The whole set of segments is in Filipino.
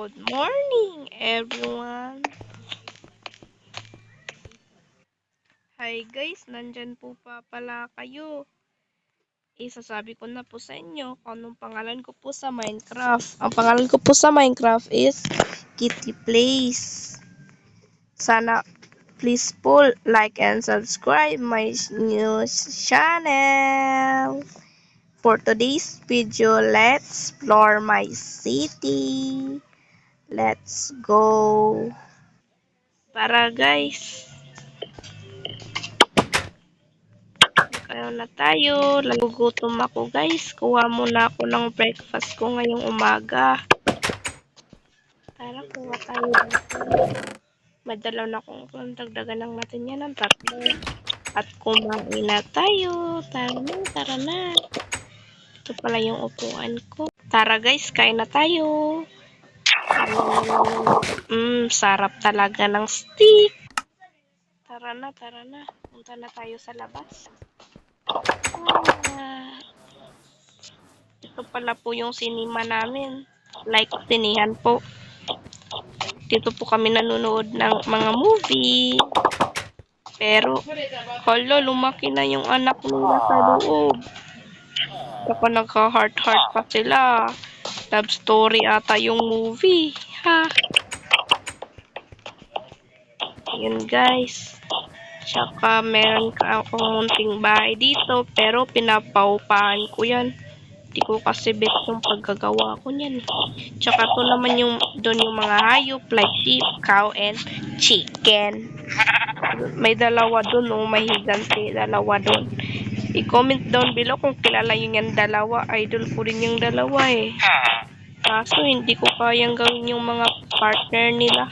Good morning, everyone. Hi guys, nandyan po pa pala kayo. Isasabi ko na po sa inyo kung anong pangalan ko po sa Minecraft. Ang pangalan ko po sa Minecraft is Kitty Plays. Sana please po like and subscribe my news channel. For today's video, let's explore my city. Let's go. Tara guys. Kaya na tayo. Nagugutom ako guys. Kuha muna ako ng breakfast ko ngayong umaga. Tara, kuha tayo dito. Madalaw na kung dagdagan lang natin yan ng 3. At kumain na tayo. Tara na, tara na. Ito pala yung upuan ko. Tara guys, kain na tayo. Sarap talaga ng steak. Tara na, tara na. Punta na tayo sa labas. Ito pala po yung cinema namin. Like, tinihan po. Dito po kami nanonood ng mga movie. Pero, hala, lumaki na yung anak nila sa loob. Saka nagka-heart-heart pa sila. Love story ata yung movie. Ha? Yun guys. Tsaka meron ka akong munting bahay dito. Pero pinapaupahan ko yan. Di ko kasi bet yung paggagawa ko niyan. Tsaka to naman yung doon yung mga hayop like sheep, cow, and chicken. May dalawa doon, may higanti, dalawa doon. I-comment down below kung kilala yung yan dalawa. Idol ko rin yung dalawa eh. Kaso hindi ko kayang gawin yung mga partner nila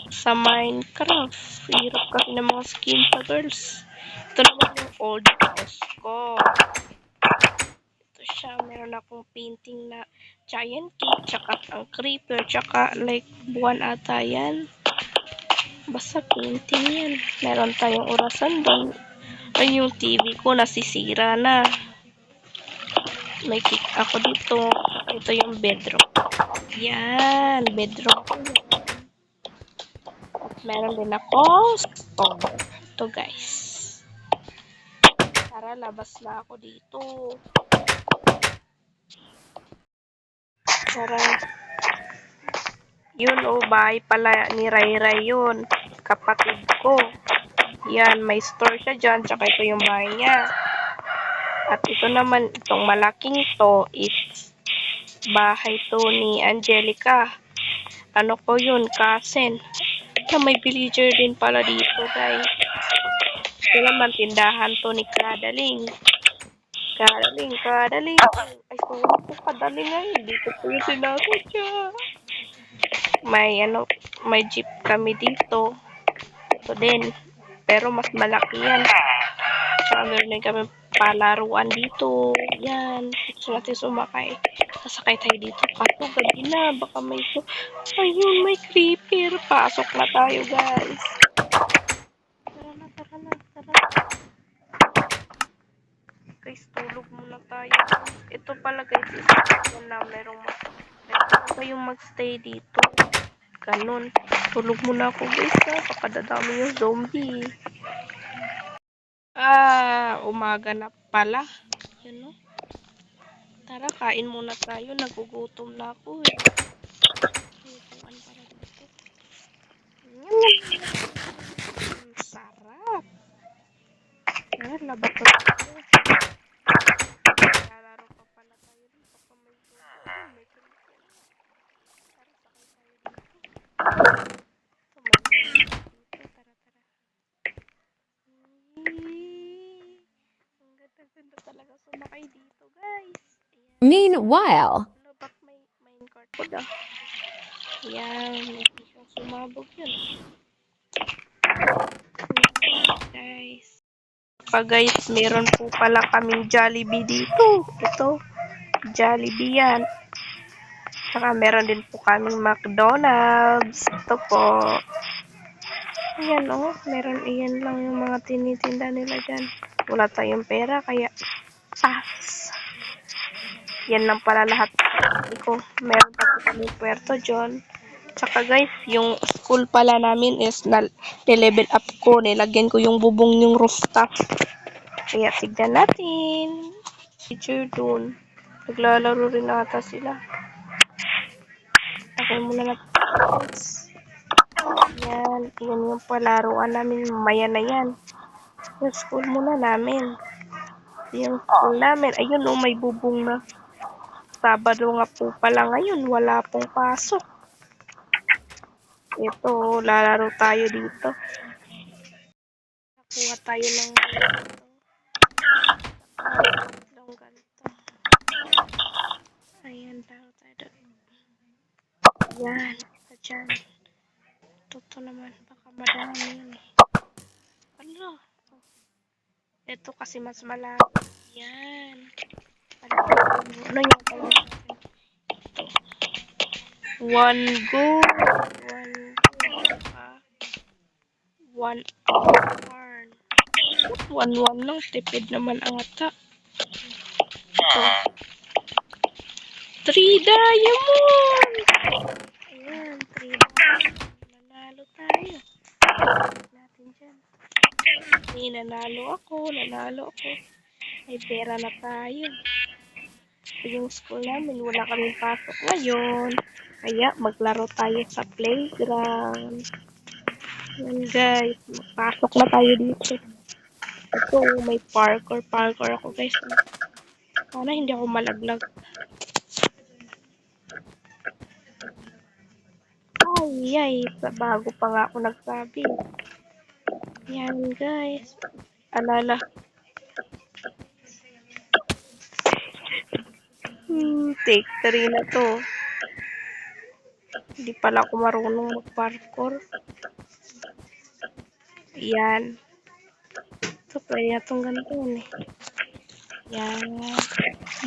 sa Minecraft. Hirap kasi ng mga skin sa girls. Ito naman yung old house ko. Siya, meron akong painting na giant cake, tsaka ang creeper, tsaka like buwan ata yan. Basta painting yan. Meron tayong orasan doon. Ay, yung TV ko nasisira na. May cake ako dito. Ito yung bedroom. Yan, bedroom ko yan. At meron din ako stove. Ito guys. Tara, labas na ako dito. Tara. Yun bahay pala ni Ray yun. Kapatid ko. Yan, may store siya dyan. Tsaka ito yung bahay niya. At ito naman, itong malaking to is bahay to ni Angelica. Ano po yun? Cousin. May villager din pala dito, guys. Ito naman, tindahan to ni Kadaling. Kadaling. Ay, sorry po, Kadaling ay. Dito po yung sinasadya. May jeep kami dito. Ito din. Pero mas malaki yan. Tsaka meron din kami palaruan dito. Yan. Gusto natin sumakay. Sasakay tayo dito. Kaso gabi na. Baka may ayun, may creeper. Pasok na tayo, guys. Tara na. Guys, tulog muna tayo. Ito pala, guys. Ito na merong kayong magstay dito. Ganun. Tulog muna ako guys baka dadami yung zombie. Umaga na pala. Yun no. Tara, kain muna tayo. Nagugutom na ako eh. Sarap. Tara, labas na tayo. Lalaro pa pala tayo dito. Baka may zombie. May creeper. Tara, sakay tayo dito. Talaga sumakay dito, guys. Ayan. Meanwhile, Ba't may minecart ko daw? Ayan, may siyang sumabog yun. Guys. Guys, meron po pala kaming Jollibee dito. Ito, Jollibee yan. Saka meron din po kaming McDonald's. Ito po. Ayan meron iyan lang yung mga tinitinda nila dyan. Wala tayong pera, kaya yan lang pala lahat ko. Meron pa po kami Puerto John. Tsaka guys, yung school pala namin is na-level up ko. Nilagyan ko yung bubong yung rooftop. Kaya tignan natin. Teacher dun. Naglalaro rin ata sila. Okay muna natin. Yan. Yan yung palaruan namin. Mamaya na yan. Yung school muna namin. Yung school namin. Ayun may bubong na. Sabado nga po pala ngayon. Wala pong pasok. Ito, lalaro tayo dito. Nakuha tayo ng ganito. Ayan, laro tayo doon. Ayan, isa dyan. Toto naman, baka madami yun eh. Ano? Ito kasi mas malaki. Yan. Ano yung pala? One go. One hour. One lang. Tipid naman ata. Ito. 3 diamond! Ayan, 3 diamond. Nanalo tayo. Natin dyan. Nanalo ako. May pera na tayo. Yung school namin, wala kaming pasok ngayon. Kaya maglaro tayo sa playground. Yan guys, magpasok na tayo dito. Ito, may parkour ako guys. Sana hindi ako malaglag. Ay, bago pa nga ako nagsabi. Yan guys. Alala. Take 3 na to. Hindi pala ako marunong mag-parkour. Yan. Ito, pwede na itong ganito eh. Yan.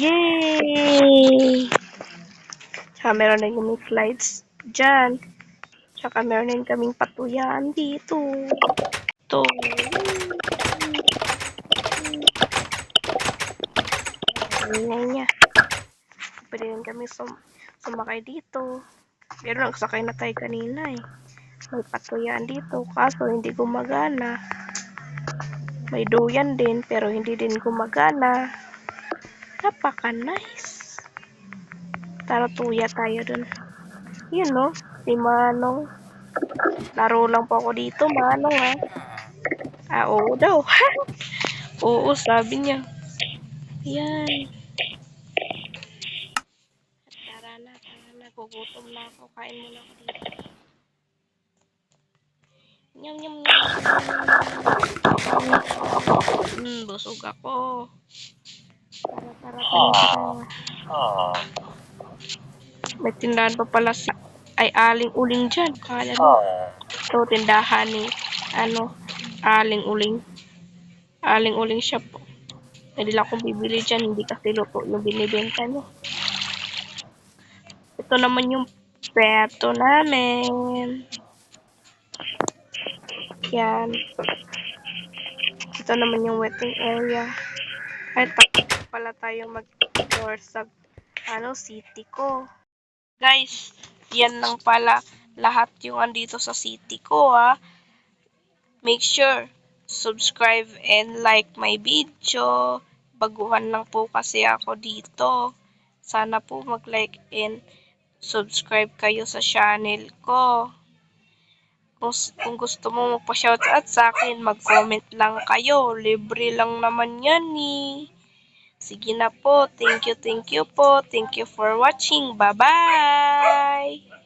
Yay! Tsaka meron na yung slides dyan. Tsaka meron din kaming patuyaan dito. Ito. Ingay niya. Pwede rin kami sumakay dito. Pero nagsakay na tayo kanina eh. May patuyaan dito. Kaso hindi gumagana. May duyan din pero hindi din gumagana. Napaka-nice. Tara tuya tayo dun. Yun no, si Manong. Laro lang po ako dito, Manong ha. Oo daw. Oo, sabi niya. Yan. Tara na. Gugutom na ako. Kain muna ako dito. Nyam. Busog ako. Tara. May tindahan pa pala ay aling-uling dyan. Kala mo. Ito, tindahan ni aling-uling. Aling-uling shop po. Hindi lang akong bibili dyan. Hindi kasi luto yung binibenta nyo. Ito naman yung peto namin. Yan. Ito naman yung waiting area. Ay, tapos pala tayo mag-tour sa city ko. Guys, yan lang pala lahat yung andito sa city ko Make sure subscribe and like my video. Baguhan lang po kasi ako dito. Sana po mag-like and subscribe kayo sa channel ko. Kung gusto mo magpa-shoutout sa akin, mag-comment lang kayo. Libre lang naman yan Sige na po. Thank you po. Thank you for watching. Bye-bye!